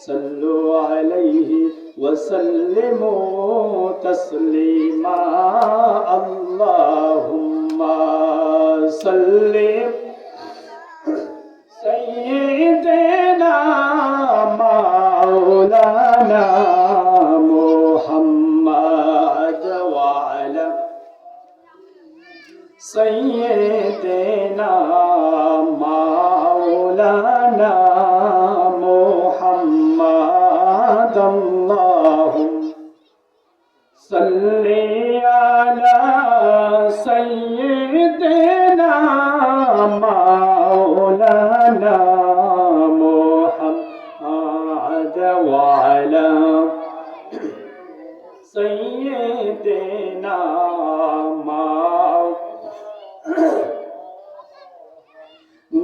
صلوا عليه وسلموا تسليما اللهم صل سيدنا مولانا محمد وعلى سيدنا مولانا محمد اللهم صل على سيدنا مولانا محمد وعلى سيدنا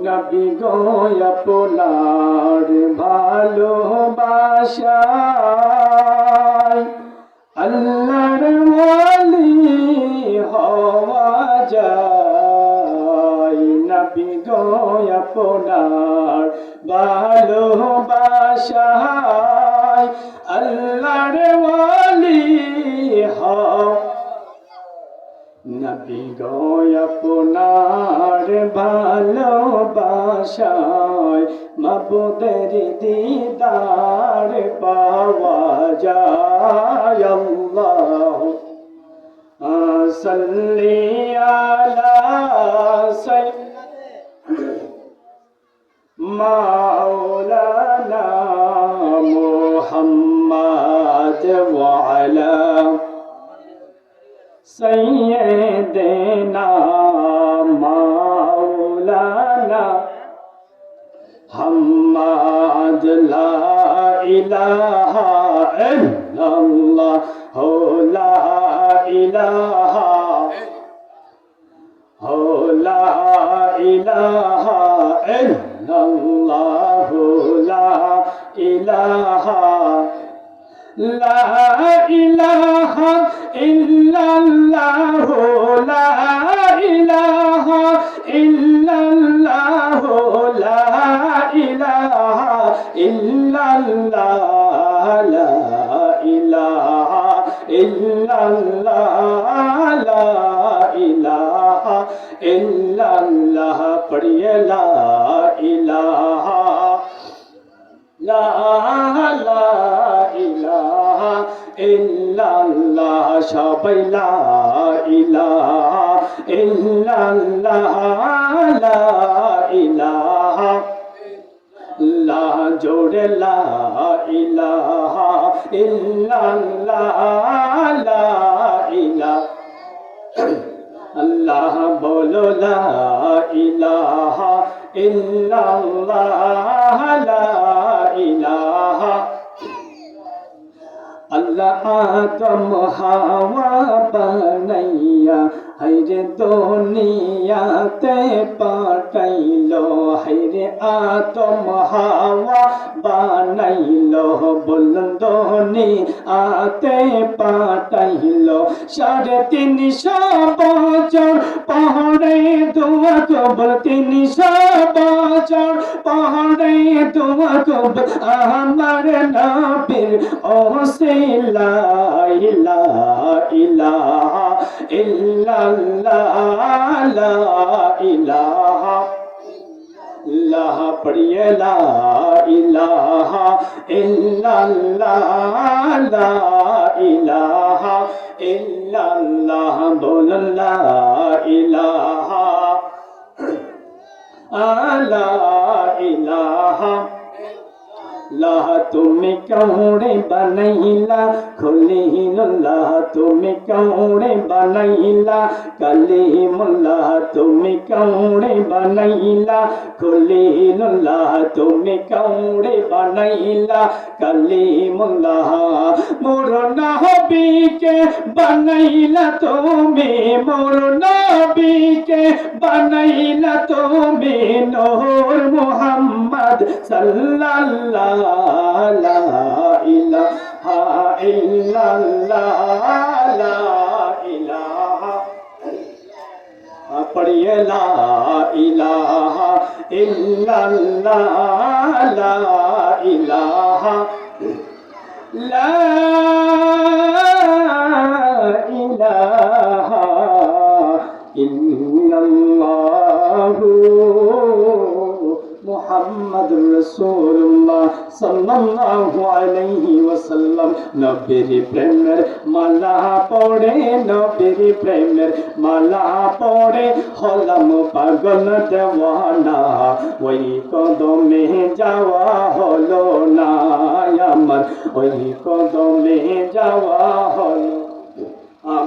নবী গো আপনার ভালোবাসায় আল্লাহর ওয়ালি হওয়া যায় নবী গো আপনার ভালোবাসায় আল্লাহর ওয়ালি হওয়া নবী গো আপনার ভালোবাসায় মাবুদের দিদার পাওয়া যায় আল্লাহুম্মা সাল্লি আলা মাওলানা মুহাম্মদ ওয়া আলা سيدنا مولانا محمد لا إله إلا الله لا إله لا إله إلا الله لا إله لا إله إلا الله لا إله إلا الله لا إله إلا الله لا إله إلا الله لا إله إلا الله پڑھیے لا إله لا لا إله إلا الله সবাই লা ইলাহা ইল্লাল্লাহ লা ইলাহা লা জোড়ে লা ইলাহা ইল্লাল্লাহ লা ইলাহা আল্লাহ বলো লা ইলাহা ইল্লাল্লাহ লা ইলাহা আল্লাহ আদম হাওয়া বানাইয়া হায়রে দুনিয়াতে পাঠাইলো হায়রে আদম হাওয়া বানাইলো বলন্দনি আতে পাঠাইলো 350 বছর পরে দোয়া কবুল 300 বছর পরে দোয়া কবুল আমার নবীর ওসিলা লা ইলাহা ইল্লাল্লাহ লা ইলাহা লা পড়িয়ে লা ইলাহা ইল্লাল্লাহ লা ইলাহা ইল্লাল্লাহ বল লা ইলাহা লা ইলাহা লা তুমি কৌড়ে বানাইলা খলিলুল্লাহ তুমি কৌড়ে বানাইলা কালিমুল্লাহ তুমি কৌড়ে বানাইলা খলিলুল্লাহ তুমি কৌড়ে বানাইলা কালিমুল্লাহ মোর নবীকে বানাইলা তুমি মোর নবীকে বানাইলা তুমি নূর মুহাম্মদ সাল্লাল্লাহু লা ইলাহা ইল্লাল্লাহ লা ইলাহা पढ़िए ला इलाहा इल्लल्लाह ला इलाहा ला इलाहा इल्लल्लाहु मुहम्मदुर रसूलुल्लाह सल्लल्लाहु अलैहि वसल्लम। नबीर प्रेमेर माला पड़े, नबीर प्रेमेर माला पड़े हलाम पागल देवाना, ওই কদমে যাওয়া হলো না আমার, ওই কদমে যাওয়া হলো।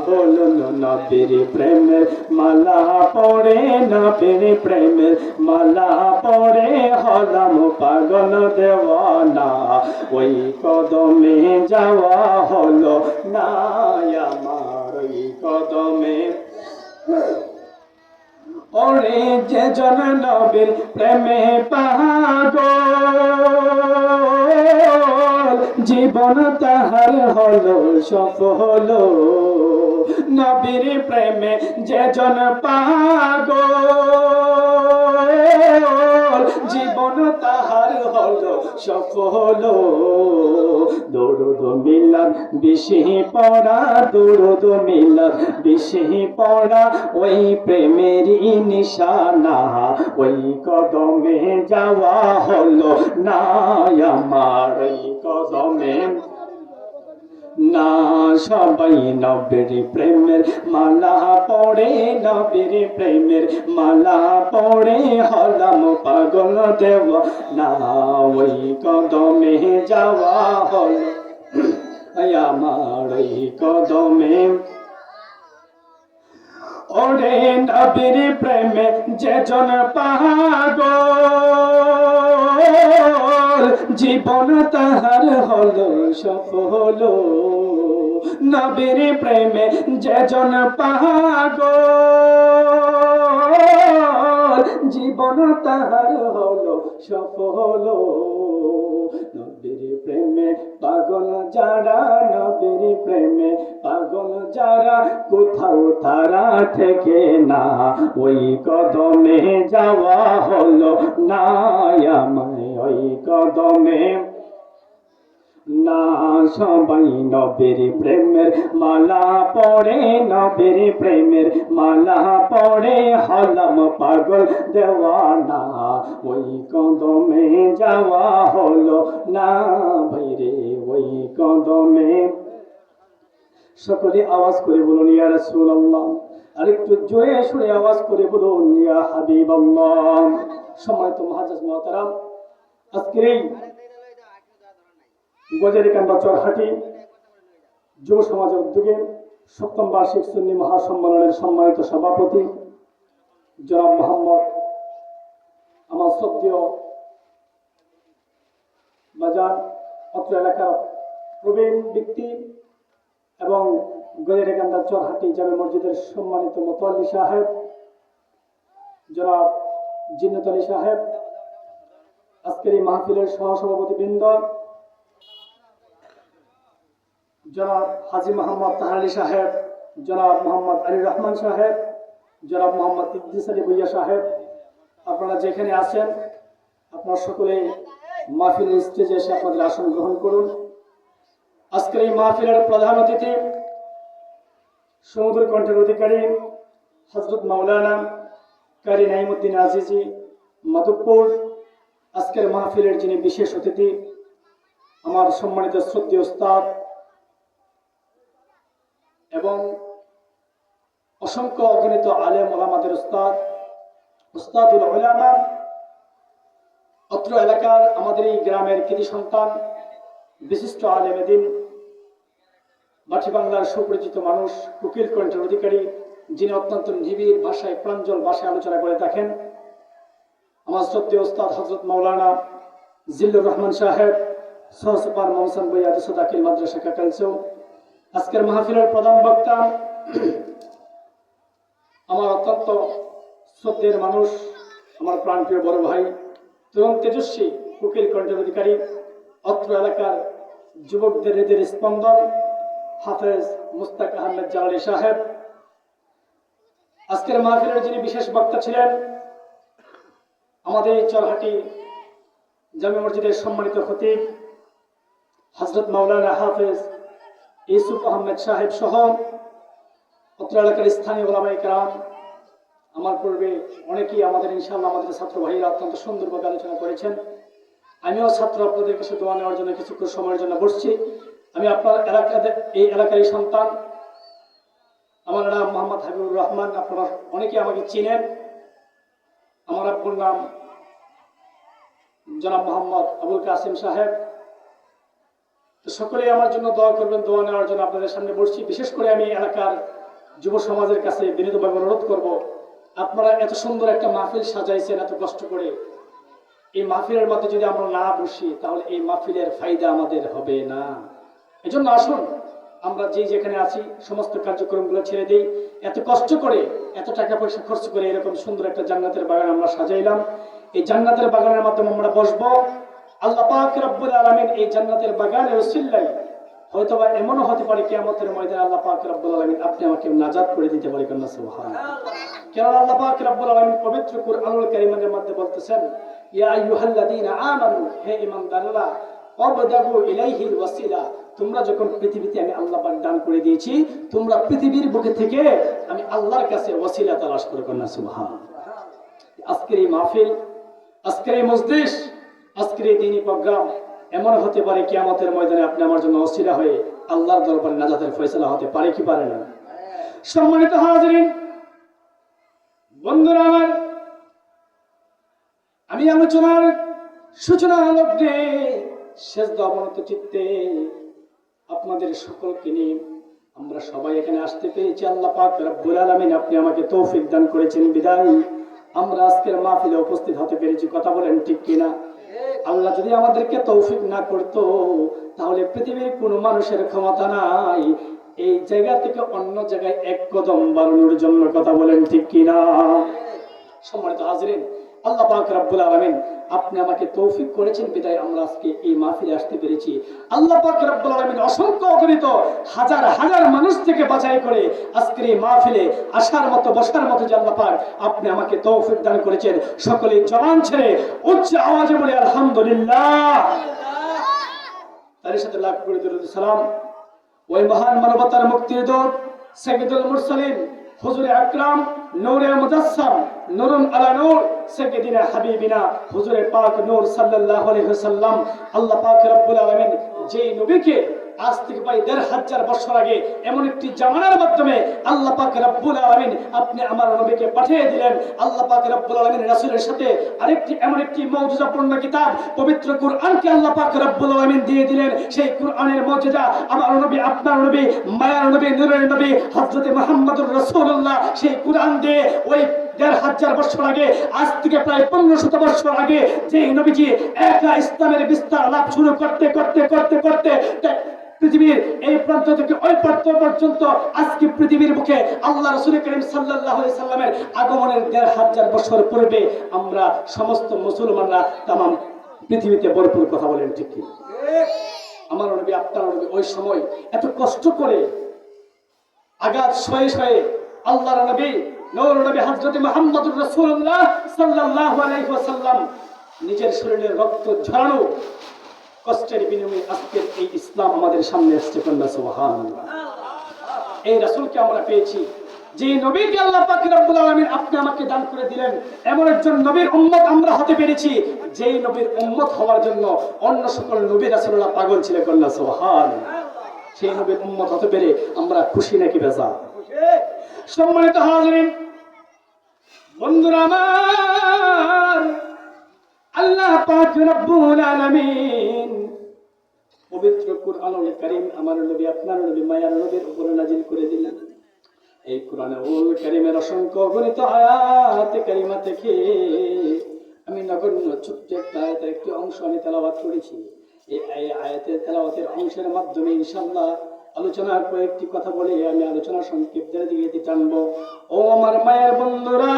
বলুন নবীর প্রেমের মালা পড়ে, নবীর প্রেমের মালা পড়ে হলাম পাগল দেওয়ানা, ওই কদমে যাওয়া হলো না আমার, ওই কদমে। ওরে যে জন নবীর প্রেমে পাগল, জীবন তাহার হলো সফল। নবীর প্রেমে যে জন পাগল, জীবন তাহার হলো সফল। দরুদ মিলাদ বেশি পড়া, দরুদ মিলাদ বেশি পড়া ওই প্রেমেরই নিশানা, ওই কদমে যাওয়া হলো না আমার, ওই কদমে না। সবাই নবীর প্রেমের মালা পড়ে, নবীর প্রেমের মালা পড়ে হলাম পাগল দেওয়ানা, ওই কদমে যাওয়া হলো আমার, ওই কদমে। ওরে নবীর প্রেমে যে জন পাগল, জীবন তাহার হলো সফল। নবীর প্রেমে যে জন পাগল, জীবন তাহার হলো সফল। নবীর প্রেমে পাগল যারা, নবীর প্রেমে পাগল যারা, কোথাও তারা থেকে না, ওই কদমে যাওয়া হলো না আমায়, ওই কদমে না। সবাই নবীর প্রেমের মালা পড়ে, নবীর প্রেমের মালা পড়ে হলাম পাগল দেওয়ানা, ওই কদমে যাওয়া হলো না ভাইরে, ওই কদমে। সকলে আওয়াজ করে বলুন ইয়া রাসূলুল্লাহ, আর একটু জোরে সুরে আওয়াজ করে বলুন ইয়া হাবিবাল্লাহ। সম্মানিত মুহাজ্জিজ মুহতারাম, আজকের এই গজারিকান্দা চরহাটি যুব সমাজের উদ্যোগে ৭ম বার্ষিক সুন্নি মহাসম্মেলনের সম্মানিত সভাপতি জনাব মোহাম্মদ আমার শ্রদ্ধেয় বাজার অত্র এলাকার প্রবীণ ব্যক্তি এবং গজারিকান্দা চরহাটি জামে মসজিদের সম্মানিত মোতাল্লি সাহেব জনাব জিন্নাত আলী সাহেব, আজকের এই মাহফিলের সহসভাপতি বৃন্দ জনাব হাজী মোহাম্মদ তাহার আলী সাহেব, জনাব মোহাম্মদ আলী রহমান সাহেব, জনাব মোহাম্মদ ইদ্রিস আলী ভুইয়া সাহেব, আপনারা যেখানে আছেন আপনারা সকলে মাহফিলের স্টেজে এসে আপনাদের আসন গ্রহণ করুন। আজকের এই মাহফিলের প্রধান অতিথি সমুদ্র কণ্ঠের অধিকারী হযরত মাওলানা কারি নাঈমউদ্দিন আজিজি মাধবপুর। আজকের মাহফিলের যিনি বিশেষ অতিথি আমার সম্মানিত শ্রদ্ধেয় উস্তাদ এবং অসংখ্য অগণিত আলেম ওলামাদের উস্তাদ, উস্তাদুল উলামা, অত্র এলাকার আমাদের এই গ্রামের কৃতি সন্তান, বিশিষ্ট আলেমে দ্বীন, মাটি বাংলার সুপরিচিত মানুষ, কোকিল কণ্ঠের অধিকারী, যিনি অত্যন্ত নিবিড় ভাষায় প্রাঞ্জল ভাষায় আলোচনা করে থাকেন, আমার শ্রদ্ধেয় উস্তাদ হযরত মাওলানা জিল্লুর রহমান সাহেব, সহসুপার মহসেন বৈয়াদ দাখিল মাদ্রাসা কাকালসেও। আজকের মাহফিলের প্রধান বক্তা আমার অত্যন্ত শ্রদ্ধের মানুষ, আমার প্রাণপ্রিয় বড় ভাই, তরুণ তেজস্বী কোকিল কণ্ঠের অধিকারী, অত্র এলাকার যুবকদের হৃদয়ের স্পন্দন হাফেজ মুস্তাক আহমেদ জালালী সাহেব, আজকের মাহফিলের যিনি বিশেষ বক্তা ছিলেন, আমাদের চরহাটি জামে মসজিদের সম্মানিত খতিব হযরত মাওলানা হাফেজ ইউসুফ আহমেদ সাহেব সহ অত্র এলাকার স্থানীয় ওলামায়ে কেরাম, আমার পূর্বে অনেকেই আমাদের ইনশাআল্লাহ আমাদের ছাত্র ভাইরা অত্যন্ত সুন্দরভাবে আলোচনা করেছেন। আমিও ছাত্র, আপনাদের কাছে দোয়া নেওয়ার জন্য কিছুক্ষণ সময়ের জন্য বসছি। আমি আপনার এই এলাকারই সন্তান, আমার নাম মোহাম্মদ হাবিবুর রহমান। আপনারা অনেকেই আমাকে চিনেন। আমার আব্বুর নাম জনাব মোহাম্মদ আবুল কাসিম সাহেব। তো সকলেই আমার জন্য দোয়া করবেন। দোয়া নেওয়ার জন্য আপনাদের সামনে বসছি। বিশেষ করে আমি এলাকার যুব সমাজের কাছে বিনীতভাবে অনুরোধ করব, আপনারা এত সুন্দর একটা মাহফিল সাজাইছেন এত কষ্ট করে, এই মাহফিলের মধ্যে যদি আমরা না বসি তাহলে এই মাহফিলের ফায়দা আমাদের হবে না। এজন্য আসুন আমরা যেখানে আছি সমস্ত কার্যক্রমগুলো ছেড়ে দিই। এত কষ্ট করে এত টাকা পয়সা খরচ করে এরকম সুন্দর একটা জান্নাতের বাগান আমরা সাজাইলাম। এই জান্নাতের বাগানের মাধ্যমে আমরা বসবো। আল্লাহ পাক রব্বুল আলামিন এই জান্নাতের বাগানের ওসিলায় হয়তোবা এমনও হতে পারে কিয়ামতের ময়দানে আল্লাহ পাক রব্বুল আলামিন আপনি আমাকে নাজাত করে দিতে পারে। কন্যা সুবহানাল্লাহ। কারণ আল্লাহ পাক রব্বুল আলামিন পবিত্র কুরআনুল কারীমের মধ্যে বলতেছেন, ইয়া আইয়ুহাল্লাযীনা আমানু, হে ঈমানদাররা, ওয়াবতাগু ইলাইহিল ওয়াসিলা, তোমরা যখন পৃথিবীতে আমি আল্লাহ পাক দান করে দিয়েছি, তোমরা পৃথিবীর বুকে থেকে আমি আল্লাহর কাছে ওয়াসিলা তালাশ করো। কন্যা সুবহানাল্লাহ। আজকের এই মাহফিল, আজকের এই মজলিস, আজকের এই দ্বীনি প্রোগ্রাম এমন হতে পারে কিয়ামতের ময়দানে আপনি আমার জন্য ওসিলা হয়ে আল্লাহর দরবারে নাজাতের ফয়সালা হতে পারে কি পারে না? সম্মানিত হাজিরিন, বন্ধুরা আমার, আমি আলোচনার সূচনা লগ্নে সেজদা অবনত চিত্তে আপনাদের সকলকে নিয়ে আমরা সবাই এখানে আসতে পেরেছি। আল্লাহ পাক রব্বুল আলামিন আপনি আমাকে তৌফিক দান করেছেন বিদায় আমরা আজকের মাহফিলে উপস্থিত হতে পেরেছি। কথা বলেন ঠিক কিনা? আল্লাহ যদি আমাদেরকে তৌফিক না করতো তাহলে পৃথিবীর কোনো মানুষের ক্ষমতা নাই এই জায়গা থেকে অন্য জায়গায় এক কদম বাড়ানোর জন্য। কথা বলেন ঠিক কিনা? সম্মানিত হাজিরিন, আল্লাহ পাক রব্বুল আলামিন আপনি আমাকে তৌফিক করেছেন বিদায় আমরা আজকে এই মাহফিলে আসতে পেরেছি। আল্লাহ পাক রব্বুল আলামিন অসংখ্য অগণিত হাজার হাজার মানুষ থেকে বাছাই করে আজকের এই মাহফিলে আসার মতো বসার মতো যে আল্লাহ পাক আপনি আমাকে তৌফিক দান করেছেন। সকলেই জবান ছেড়ে উচ্চ আওয়াজে বলে আলহামদুলিল্লাহ। তার সাথে লাখ কোটি দরুদ সালাম ওই মহান মানবতার মুক্তির দূত সাইয়্যিদুল মুরসালিন হুজুরে আকরাম নূরে মুজাসসাম নূরুন আলা নূর সাইয়্যিদিনা হাবিবিনা হুজুরে পাক নূর সাল্লাল্লাহু আলাইহি ওয়াসাল্লাম। আল্লাহ পাক রব্বুল আলামিন যে নবীকে আজ থেকে প্রায় ১৫০০ বছর আগে এমন একটি জামানার মাধ্যমে আল্লাহ পাক রব্বুল আলামিন আপনি আমার নবীকে পাঠিয়ে দিলেন। আল্লাহ পাক রব্বুল আলামিন রাসূলের সাথে আরেকটি এমন একটি মুজিজাপূর্ণ কিতাব পবিত্র কুরআনকে আল্লাহ পাক রব্বুল আলামিন দিয়ে দিলেন। সেই কুরআনের মুজিজা আমার নবী, আপনার নবী, মায়ার নবী, নূরের নবী হযরত মুহাম্মদুর রাসূলুল্লাহ সেই কুরআন দিয়ে ওই ১৫০০ বছর আগে, আজ থেকে প্রায় ১৫০০ বছর আগে যে নবীজি একা ইসলামের বিস্তার লাভ শুরু করতে করতে করতে করতে পৃথিবীর এই প্রান্ত থেকে ওই প্রান্ত পর্যন্ত আজকে পৃথিবীর বুকে আল্লাহ রাসূল করিম সাল্লাল্লাহু আলাইহি সাল্লামের আগমনের ১৫০০ বছর পূর্বে আমরা সমস্ত মুসলমানরা তামাম পৃথিবীতে ভরপুর। কথা বলেন ঠিক কি? আমার নবী, আপনার নবী ওই সময় এত কষ্ট করে আঘাত সয়ে সয়ে আল্লাহর নবী নূর নবী হযরত মুহাম্মদুর রাসূলুল্লাহ সাল্লাল্লাহু আলাইহি ওয়াসাল্লাম নিজের শরীরের রক্ত ঝরানো কষ্টের বিনিময়ে আজকের এই ইসলাম আমাদের সামনে আসছে। সুবহানাল্লাহ। এই রাসূলকে আমরা পেয়েছি, যে নবীকে আল্লাহ পাক রব্বুল আলামিন আপনি আমাকে দান করে দিলেন। এমন একজন নবীর উম্মত আমরা হতে পেরেছি যেই নবীর উম্মত হওয়ার জন্য অন্য সকল নবী রাসূলুল্লাহ পাগল ছিলেন। সুবহানাল্লাহ। সেই নবীর উম্মত হতে পেরে আমরা খুশি নাকি বেজার? সম্মানিত হাজিরিন, বন্ধুরা আমার, আল্লাহ পাক রব্বুল আলামিন পবিত্র কুরআনুল কারীম আমার নবী, আপনার নবী, মায়ার নবীর উপরে নাজিল করে দিলেন। এই কুরআনুল কারীমের অসংখ্য গণিত আয়াত কারিমা থেকে আমি নগণ্য ছোট্ট একটা আয়াতের একটি অংশ আমি তেলাওয়াত করেছি। এই আয়াতের তেলাওয়াতের অংশের মাধ্যমে ইনশাআল্লাহ আলোচনার কয়েকটি কথা বলে আমি আলোচনা সংক্ষিপ্তের দিকে টানবো। ও আমার মায়ের বন্ধুরা,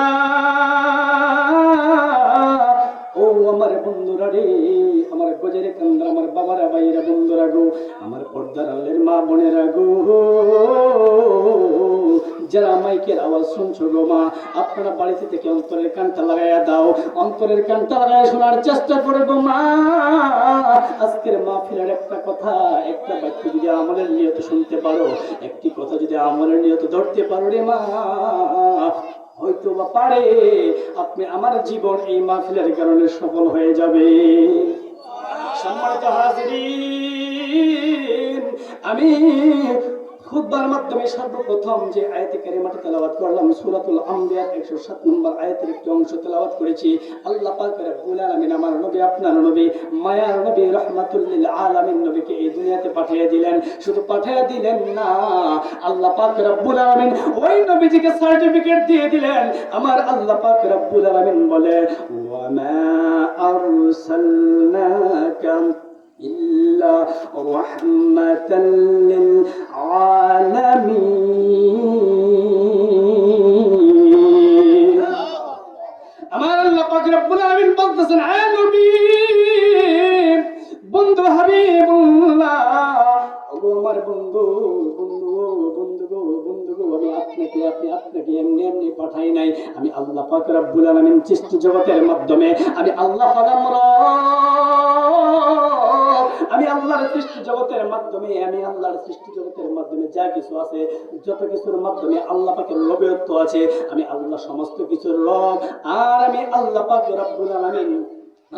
ও আমার বন্ধুরা রে, আমার গজের কান্দার আমার বাবারা, ভাইয়েরা, বন্ধুরা গো, আমার পর্দার আলের মা বোনেরা গো, যারা মাইকের আওয়াজ শুনছো গো মা, আপনারা বাড়িতে থেকে অন্তরের কানটা লাগাইয়া দাও, অন্তরের কানটা লাগাইয়া শোনার চেষ্টা করে গো মা। আজকের মাহফিলের একটা কথা, একটা বাক্য যদি আমলের নিয়ত শুনতে পারো, একটি কথা যদি আমলের নিয়ত ধরতে পারো রে মা, হয়তো বা পারে আপনি আমার জীবন এই মাহফিলের কারণে সফল হয়ে যাবে। সম্মানিত হাজিরিন, আমি খুতবার মাধ্যমে সর্বপ্রথম যে আয়াতে কারিমাটি তেলাওয়াত করলাম সূরাতুল আম্বিয়ার 107 নম্বর আয়াতের একটি অংশ তেলাওয়াত করেছি। আল্লাহ পাক রব্বুল আলামিন আমার নবী, আপনার নবী, মায়ার নবী, রাহমাতুল লিল আলামিন নবীকে এই দুনিয়াতে পাঠিয়ে দিলেন। শুধু পাঠিয়ে দিলেন না, আল্লাহ পাক রব্বুল আলামিন ওই নবীজিকে সার্টিফিকেট দিয়ে দিলেন। আমার আল্লাহ পাক রব্বুল আলামিন বলে, ওয়া মা আরসালনাকা ইল্লা রাহমাতাল লিল আলামিন। আমার আল্লাহ পাক রব্বুল আলামিন বলতেছেন, হে নবী, বন্ধু হাবিবুল্লাহ, ও আমার বন্ধু, আমি আপনাকে এমনি এমনি পাঠাই নাই। আমি আল্লাহ পাক রব্বুল আলামিন সৃষ্টি জগতের মাধ্যমে, আমি আল্লাহ হলাম রব, আমি আল্লাহর সৃষ্টি জগতের মাধ্যমে, যা কিছু আছে, যত কিছুর মাধ্যমে আল্লাহ পাকের রবিয়ত আছে। আমি আল্লাহ সমস্ত কিছুর রব, আর আমি আল্লাহ পাক রব্বুল আলামিন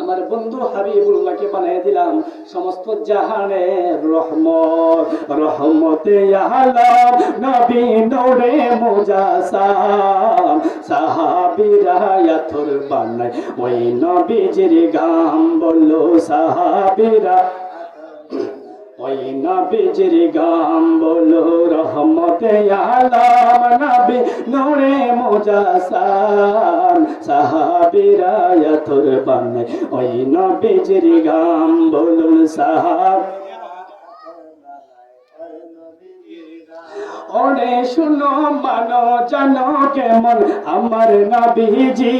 আমার বন্ধু হাবিবুল্লাহকে বানিয়ে দিলাম সমস্ত জাহানের রহমত। রহমতে আলম নবী নূরে মুজাসসাম, সাহাবীরা ইয়াথর বানাই ওই নবীজির গাম, বলো সাহাবীরা ওই নবীজির গাম, বলো রহমতে আলম নবী নূরে মুজাসসাম, সাহাবীরা ইয়াথর বানাই ওই নবীজির গাম, বলুন সাহাব। ওরে শুনো মানো জানো কেমন আমার নবীজি,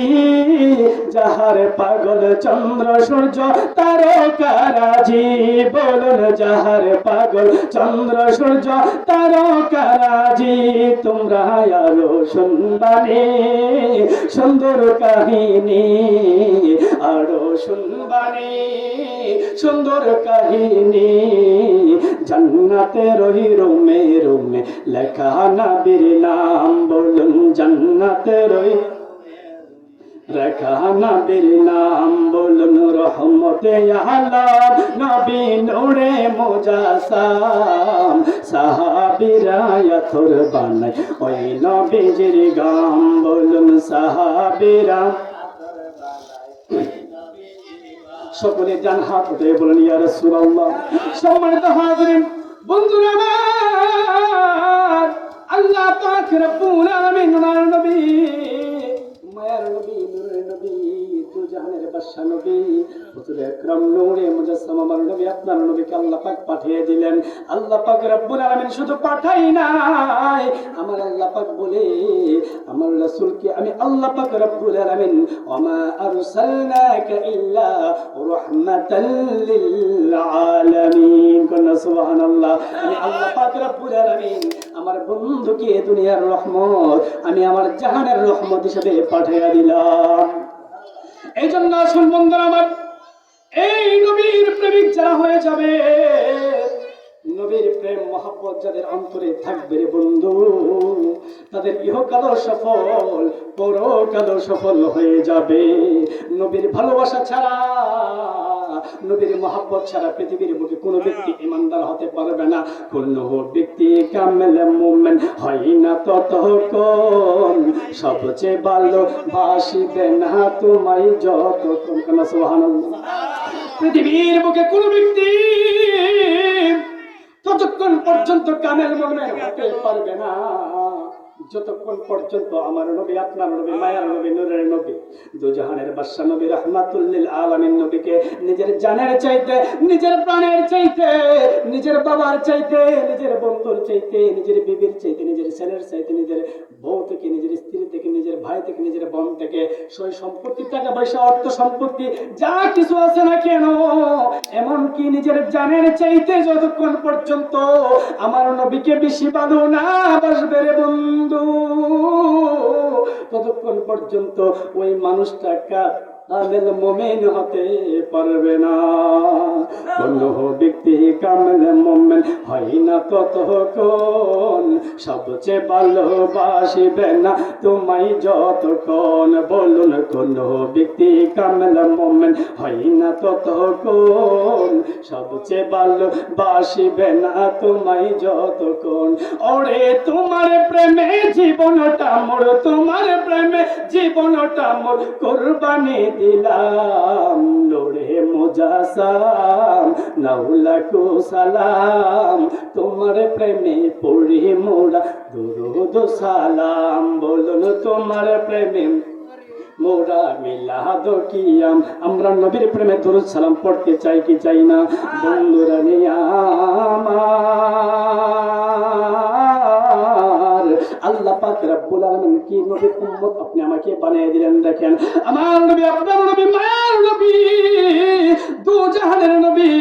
যাহার পাগল চন্দ্র সূর্য তারকারাজি, বলুন যাহার পাগল চন্দ্র সূর্য তারকারাজি। তোমরা আরো শুনবানি সুন্দর কাহিনী, আরো শুনবানি সুন্দর কাহিনী। জান্নাতের ওই রুমে রুমে লেখা নবীর নাম, বলুন জান্নাতের ওই লেখা নবীর নাম, বলুন রহমতে আলম নবী নূরে মুজাসসাম, সাহাবীরা ইয়াথর বানাই ওই নবীজির গাম, বলুন সাহাবীরা। সকলে ডান হাত উঠে বলেন ইয়া রাসূলুল্লাহ। সম্মানিত হাজিরিন, বন্ধুরা আমার, আল্লাহ পাক রব্বুল আলামিন ওনার নবী, মায়ার নবী, নূরের নবী, দুজাহানের বাদশা নবী, হুজুর আকরাম নূরে মুজাসসাম আমার নবী, আপনার নবীকে আল্লাহ পাক পাঠিয়ে দিলেন। আল্লাহ পাক রব্বুল আলামিন শুধু পাঠাই নাই, আমার আল্লাহ পাক বলে আমার রাসূলকে আমি আল্লাহ পাক রব্বুল আলামিন ওমা আরসালনাকা ইল্লা রাহমাতাল লিল আলামিন, কোনা সুবহানাল্লাহ। আমি আল্লাহ পাক রব্বুল আলামিন আমার বন্ধুকে দুনিয়ার রহমত, আমি আমার জাহানের রহমত হিসেবে পাঠিয়ে দিলাম। এই জন্য আসুন বন্ধুরা আমার, এই নবীর প্রেমিক যারা হয়ে যাবে, নবীর প্রেম মহব্বত যাদের অন্তরে থাকবে রে বন্ধু, তাদের ইহকালও সফল, পরকালও সফল হয়ে যাবে। নবীর ভালোবাসা ছাড়া, নবীর মহব্বত ছাড়া পৃথিবীর বুকে কোনো ব্যক্তি ইমানদার হতে পারবে না। কোনো ব্যক্তি কামেল মুমিন হয় না ততক্ষণ, সবচেয়ে ভালোবাসিবে না তোমায় যতক্ষণ। সুবহানাল্লাহ। পৃথিবীর বুকে কোনো ব্যক্তি ততক্ষণ পর্যন্ত কামেল মুমিন হতে পারবে না যতক্ষণ পর্যন্ত আমার নবী, আপনার নবী, মায়ার নবী, নূরের নবী, দুজাহানের বাদশা নবী, রাহমাতুল লিল আলামিন নবীকে নিজের জানের চাইতে, নিজের প্রাণের চাইতে, নিজের বাবার চাইতে, নিজের বন্ধুর চাইতে, নিজের বিবির চাইতে, নিজের ছেলের চাইতে, নিজের বউ থেকে, নিজের স্ত্রী থেকে, নিজের ভাই থেকে, নিজের বোন থেকে, সই সম্পত্তি, টাকা পয়সা, অর্থ সম্পত্তি যা কিছু আছে না কেন, এমনকি নিজের জানের চাইতে যতক্ষণ পর্যন্ত আমার নবীকে বেশি ভালো না বাসবে রে বন্ধু, ততক্ষণ পর্যন্ত ওই মানুষটাকে কামেল মুমিন হতে পারবে না। কোন ব্যক্তি কামেল মুমিন হয় না ততক্ষণ সবচেয়ে ভালোবাসিবে না তোমায় যতক্ষণ। বলুন, কোন ব্যক্তি কামেল মুমিন হয় না ততক্ষণ সবচেয়ে ভালোবাসিবে না তোমায় যতক্ষণ। ওরে তোমার প্রেমে জীবনটা মোর, তোমার প্রেমে জীবনটা মোর কুরবানি দিলাম। লোরে মুজাসাম নাউলাকু সালাম, তোমার প্রেমে পড়ি মোরা দুরুদ সালাম। বলুন, তোমার প্রেমে মোরা মিলাদ কিয়াম। আমরা নবীর প্রেমে দুরুদ সালাম পড়তে চাই কি চাই না? বন্ধুরা নিয়ামার আল্লাহ পাক রব্বুল আলামিন কি নবীর উম্মত আপনি আমাকে বানিয়ে দিলেন। দেখেন, আমার নবী, আপনার নবী, মায়ের নবী, দু জাহানের নবী,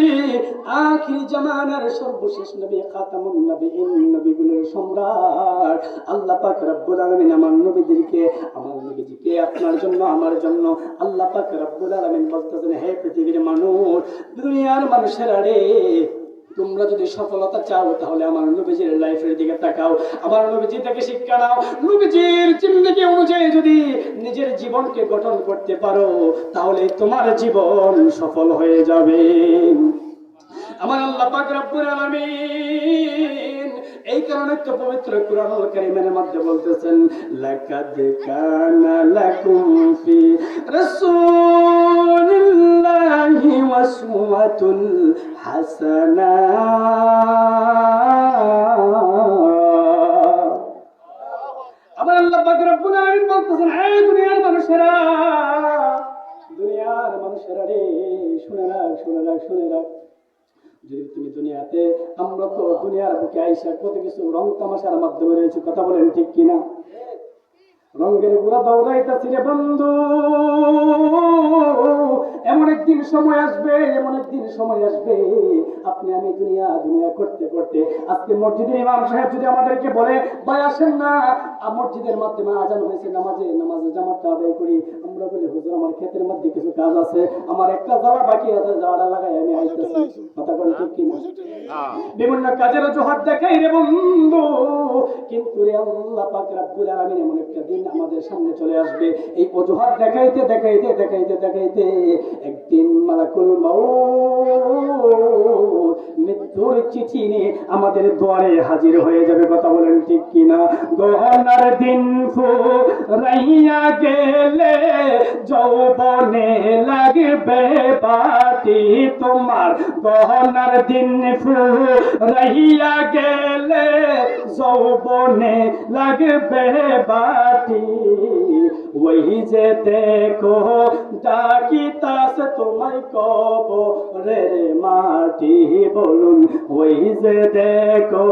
আখির জামানার সর্বশেষ নবী, খাতামুন নবীন, নবীগুলোর সম্রাট আল্লাহ পাক রব্বুল আলামিন আমার নবীদেরকে, আমার নবীজিকে আপনার জন্য, আমার জন্য আল্লাহ পাক রব্বুল আলামিন বলতেছেন, হে পৃথিবীর মানুষ, দুনিয়ার মানুষেরা রে, তোমরা যদি সফলতা চাও তাহলে আমার নবীজির লাইফের দিকে তাকাও, আমার নবীজি থেকে শিক্ষা নাও। নবীজির জিন্দেগি অনুযায়ী যদি নিজের জীবনকে গঠন করতে পারো তাহলে তোমার জীবন সফল হয়ে যাবে। আমার আল্লাহ পাক রব্বুল আলামিন এই কারণে তো পবিত্র কুরআনুল কারীমের মধ্যে বলতেছেন, লাকাদ কানা লাকুম ফি রাসূলিল্লাহি উসওয়াতুন হাসানাহ। আমার আল্লাহ পাক রব্বুল আলামিন বলতেছেন, হে দুনিয়ার মানুষেরা, দুনিয়ার মানুষেরা রে, শুনে রাখ, শুনে রাখ, শুনে রাখ। যদি তুমি দুনিয়াতে, আমরা তো দুনিয়ার বুকে আইসা কত কিছু রং তামাশার মাধ্যমে রয়েছে, কথা বলেন ঠিক কিনা? রঙের গুলা দৌড়াইতেছি রে বন্ধু, এমন একদিন সময় আসবে, এমন একদিন সময় আসবে, আপনি আমি দুনিয়া দুনিয়া করতে করতে, আজকে মসজিদের ইমাম সাহেব যদি আমাদেরকে বলে, ভাই আসেন না, মসজিদের মাধ্যমে আজান হয়েছে, নামাজে জামাতটা আদায় করি, আমরা বলি, হুজুর আমার ক্ষেতের মধ্যে কিছু কাজ আছে, আমার একটা যাওয়া বাকি আছে, যাওয়াটা লাগাই আমি আইতেছি, কথা বলে ঠিক কিনা? বিভিন্ন কাজের অজুহাত দেখাই রে বন্ধু, কিন্তু রে আল্লাহ পাক রব্বুল আলামিন এমন একটা দিন আমাদের সামনে চলে আসবে, এই অজুহাত দেখাইতে দেখাইতে দেখাইতে দেখাইতে একদিন মালাকুল মাউত মৃত্যুর চিঠি নিয়ে আমাদের দুয়ারে হাজির হয়ে যাবে, কথা বলেন ঠিক কিনা? গহনার দিন ফুরাইয়া গেলে যৌবনে লাগবে বাটি তোমার, গহনার দিন ফুরাইয়া গেলে যৌবনে লাগবে বাটি, ওই যে দেখো ডাকিতাস তোমায় কবরের মাটি। বলুন, ওই যে দেখো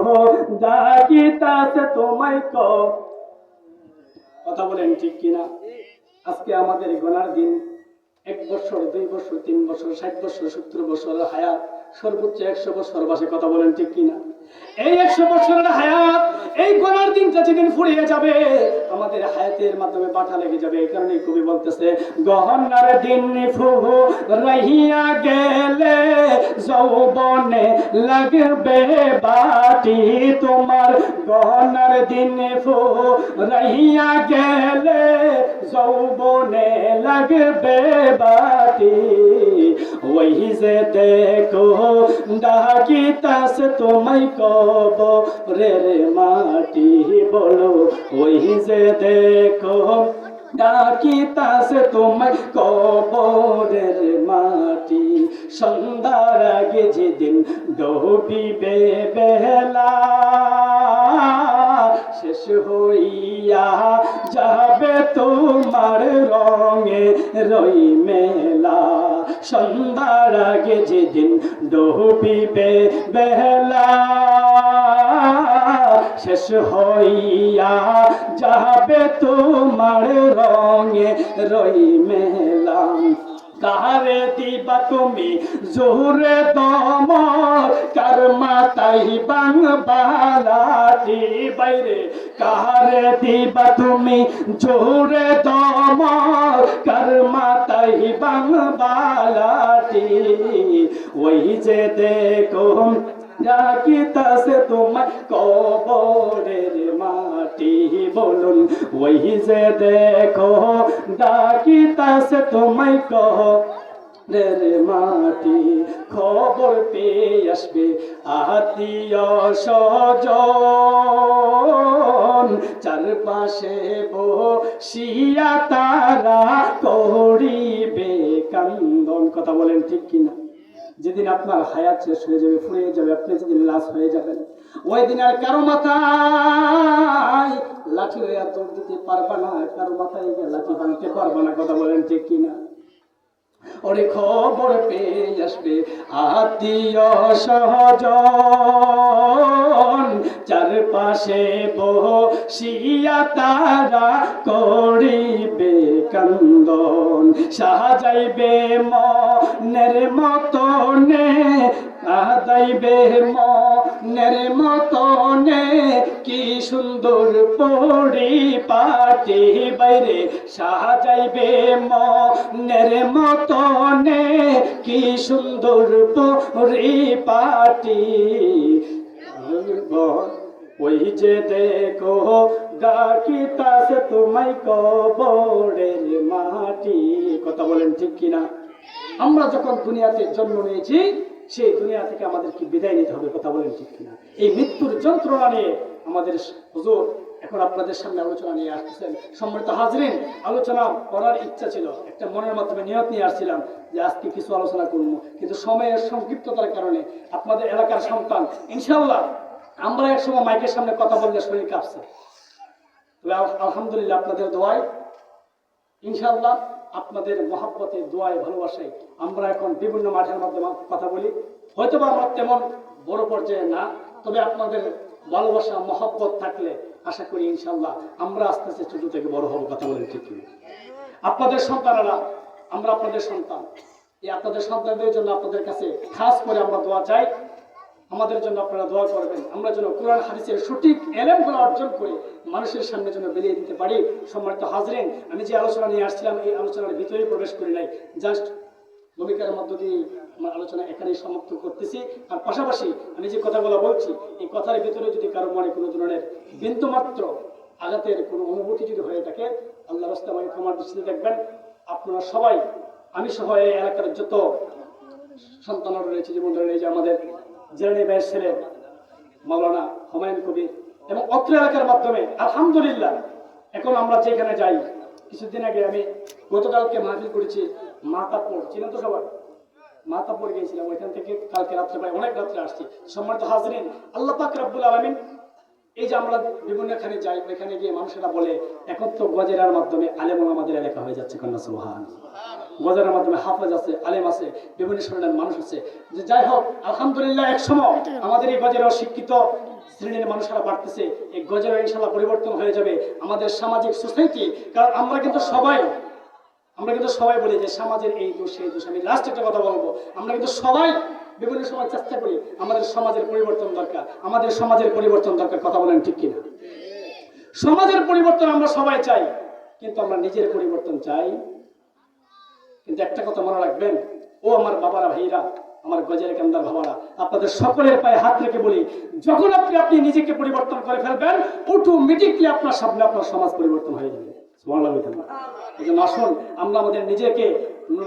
ডাকিতাস তোমায় কথা বলেন ঠিক কিনা? আজকে আমাদের গোনার দিন 1 বছর, 2 বছর, 3 বছর, 60 বছর, 70 বছর হায়াত, সর্বোচ্চ 100 বছর বাসে, কথা বলেন ঠিক কিনা? এই 100 বছরের হায়াত, এই গোনার দিনটা যেদিন ফুরিয়ে যাবে আমাদের হায়াতের মাধ্যমে বাধা লেগে যাবে। এই কারণে কবি বলতেছে, গহনার দিন ফুরাইয়া গেলে যৌবনে লাগবে বাটি তোমার, গহনার দিন ফুরাইয়া গেলে যৌবনে লাগবে বাটি, ওই যে দেখো ডাকিতাস তোমায় কবরের মাটি। বলো, ওই যে দেখো ডাকিতাস তোমায় কবরের মাটি, সন্ধ্যার আগে যেদিন ডুবিবে বেলা, শেষ হইয়া যাবে তোমার রঙে রই মেলা, সন্ধ্যার আগে যেদিন ডুবিবে বেলা, শেষ হইয়া যাবে তোমার রঙে রই মেলাম কারে দিবা তুমি জোরে দম কার মাতাই বাংলাটি বাইরে কারে দিবা তুমি জোরে দম কার মাতাই বাংলাটি ওই যে দেখো ডাকিতাছে তোমায় কবরের মাটি বলুন ওই যে দেখো ডাকিতাছে তোমায় কবরের মাটি খবর পেয়ে আসবে আত্মীয় স্বজন চারপাশে বসিয়া তারা করিবে কান্দন কথা বলেন ঠিক কিনা যেদিন আপনার হায়াত শেষ হয়ে যাবে ফুরিয়ে যাবে আপনি যেদিন লাশ হয়ে যাবেন ওই দিন আর কারো মাথায় লাঠি হয়ে দৌড় দিতে পারবা না কারো মাথায় গিয়ে লাঠি ভাঙতে পারবা না কথা বলেন ঠিক কিনা ওরে খবর পেয়ে আসবে আত্মীয় স্বজন চারপাশে বসিয়া তারা করিবে কান্দন সাজাইবে মনের মতনে সাজাইবে মনের মতনে কি সুন্দর পরিপাটি বাইরে সাজাইবে মনের মতনে কি সুন্দর পরিপাটি ওই যে দেখো ডাকিতাছে তোমায় কবরের মাটি কথা বলেন ঠিক কিনা আমরা যখন দুনিয়াতে জন্ম নিয়েছি সেই দুনিয়া থেকে আমাদের কি বিদায় নিতে হবে কথা বলেন ঠিক কিনা এই মৃত্যুর যন্ত্রণা নিয়ে আমাদের হুজুর এখন আপনাদের সামনে আলোচনা নিয়ে আসতেছেন সম্মানিত হাজরিন আলোচনা করার ইচ্ছা ছিল একটা মনের মাধ্যমে নিয়ত নিয়ে আসছিলাম যে আজকে কিছু আলোচনা করবো কিন্তু সময়ের সংক্ষিপ্ততার কারণে আপনাদের এলাকার সন্তান ইনশাআল্লাহ আমরা একসময় মাইকের সামনে কথা বললে শরীর কাঁপছে তবে আলহামদুলিল্লাহ আপনাদের দোয়ায় ইনশাআল্লাহ আপনাদের মহাব্বতে দোয়ায় ভালোবাসায় আমরা এখন বিভিন্ন মাঠের মাধ্যমে কথা বলি হয়তোবা আমরা তেমন বড় পর্যায়ে না তবে আপনাদের ভালোবাসা মহব্বত থাকলে আশা করি ইনশাআল্লাহ আমরা আস্তে আস্তে ছোট থেকে বড় হব কথা বলেন ঠিক আপনাদের সন্তানেরা আমরা আপনাদের সন্তান এই আপনাদের সন্তানদের জন্য আপনাদের কাছে খাস করে আমরা দোয়া চাই আমাদের জন্য আপনারা দোয়া করবেন আমরা যেন কোরআন হাদিসের সঠিক এলেমগুলো অর্জন করে মানুষের সামনে যেন বেরিয়ে দিতে পারি সম্মানিত হাজরিন আমি যে আলোচনা নিয়ে আসছিলাম এই আলোচনার ভিতরে প্রবেশ করি নাই জাস্ট ভূমিকার মধ্য দিয়ে আমার আলোচনা এখানেই সমাপ্ত করতেছি আর পাশাপাশি আমি যে কথাগুলো বলছি এই কথার ভিতরে যদি কারো মনে কোনো ধরনের বিন্দুমাত্র আঘাতের কোনো অনুভূতি যদি হয়ে থাকে আল্লাহ রাস্তায় আমাকে ক্ষমার দৃষ্টিতে দেখবেন আপনারা সবাই আমি সহ এই এলাকার যত সন্তানরা রয়েছে যেমন ধরেন এই যে আমাদের জেরানি ভাইয়ের ছেলে মাওলানা হুমায়ুন কবির এবং অত্র এলাকার মাধ্যমে আলহামদুলিল্লাহ এখন আমরা যেখানে যাই কিছুদিন আগে আমি গতকালকে মাহফিল করেছি মাতাপুর চিনেন তো সবাই মাতাপুর গিয়েছিলাম ওইখান থেকে কালকে রাত্রে প্রায় অনেক রাত্রে আসছি সম্মানিত হাজরিন আল্লাহ পাক রব্বুল আলামিন এই যে আমরা বিভিন্নখানে যাই ওইখানে গিয়ে মানুষেরা বলে এখন তো গজেরার মাধ্যমে আলেম ওলামাদের এলাকা হয়ে যাচ্ছে কন্যা সুবহান গজেরার মাধ্যমে হাফেজ আছে আলেম আছে বিভিন্ন শ্রেণীর মানুষ আছে যে যাই হোক আলহামদুলিল্লাহ এক সময় আমাদের এই গজেরার শিক্ষিত শ্রেণীর মানুষেরা বাড়তেছে এই গজেরা ইনশাআল্লাহ পরিবর্তন হয়ে যাবে আমাদের সামাজিক সোসাইটি কারণ আমরা কিন্তু সবাই বলি যে সমাজের এই দোষ সেই দোষ আমি লাস্ট একটা কথা বলবো আমরা কিন্তু সবাই বিভিন্ন সময় চেষ্টা করি আমাদের সমাজের পরিবর্তন দরকার কথা বলেন ঠিক কিনা সমাজের পরিবর্তন আমরা সবাই চাই কিন্তু আমরা নিজের পরিবর্তন চাই কিন্তু একটা কথা মনে রাখবেন ও আমার বাবারা ভাইরা আমার গজের কান্দার বাবারা আপনাদের সকলের পায়ে হাত রেখে বলি যখন আপনি নিজেকে পরিবর্তন করে ফেলবেন অটোমেটিকলি আপনার সামনে আপনার সমাজ পরিবর্তন হয়ে যাবে আসুন আমরা আমাদের নিজেকে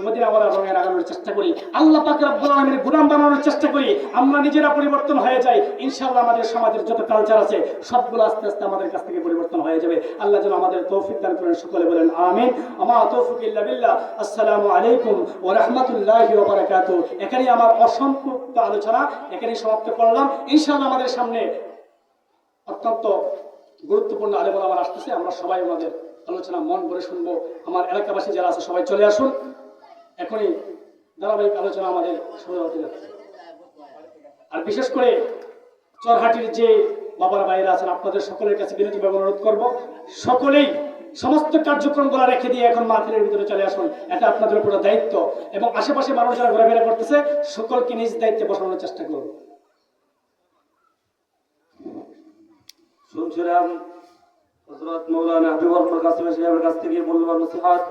মদিনা ওয়ালা রঙে লাগানোর চেষ্টা করি আল্লাহ পাক রব্বুল আলামিনের গোলাম বানানোর চেষ্টা করি আমরা নিজেরা পরিবর্তন হয়ে যাই ইনশাআল্লাহ আমাদের সমাজের যত কালচার আছে সবগুলো আস্তে আস্তে আমাদের কাছ থেকে পরিবর্তন হয়ে যাবে আল্লাহ যেন আমাদের তৌফিক দান করেন সকলে বলেন আমিন আমা তৌফিক ইল্লা বিল্লাহ আসসালামু আলাইকুম ওয়া রাহমাতুল্লাহি ওয়া বারাকাতুহু এখানেই আমার অসম্পূর্ণ আলোচনা এখানেই সমাপ্ত করলাম ইনশাআল্লাহ আমাদের সামনে অত্যন্ত গুরুত্বপূর্ণ আলেম ওলামা আসতেছে আমরা সবাই আমাদের আলোচনা মন ভরে শুনবো আমার এলাকাবাসী যারা আছে সবাই চলে আসুন এখনই ধারাবাহিক আলোচনা আমাদের শুরু হতে যাচ্ছে আর বিশেষ করে চরহাটির যে বাবার বাইরে আছেন, আপনাদের সকলের কাছে বিনীতভাবে অনুরোধ করব, সকলেই সমস্ত কার্যক্রমগুলো রেখে দিয়ে এখন মাহফিলের ভিতরে চলে আসুন। এটা আপনাদের উপর দায়িত্ব, এবং আশেপাশে মানুষ যারা ঘোরাফেরা করতেছে সকলকে নিজ দায়িত্বে বসানোর চেষ্টা করুন। শুনছিলাম হযরত মাওলানা হাবিবুর রহমান কাসিম সাহেবের কাছ থেকে মূল্যবান নসিহত।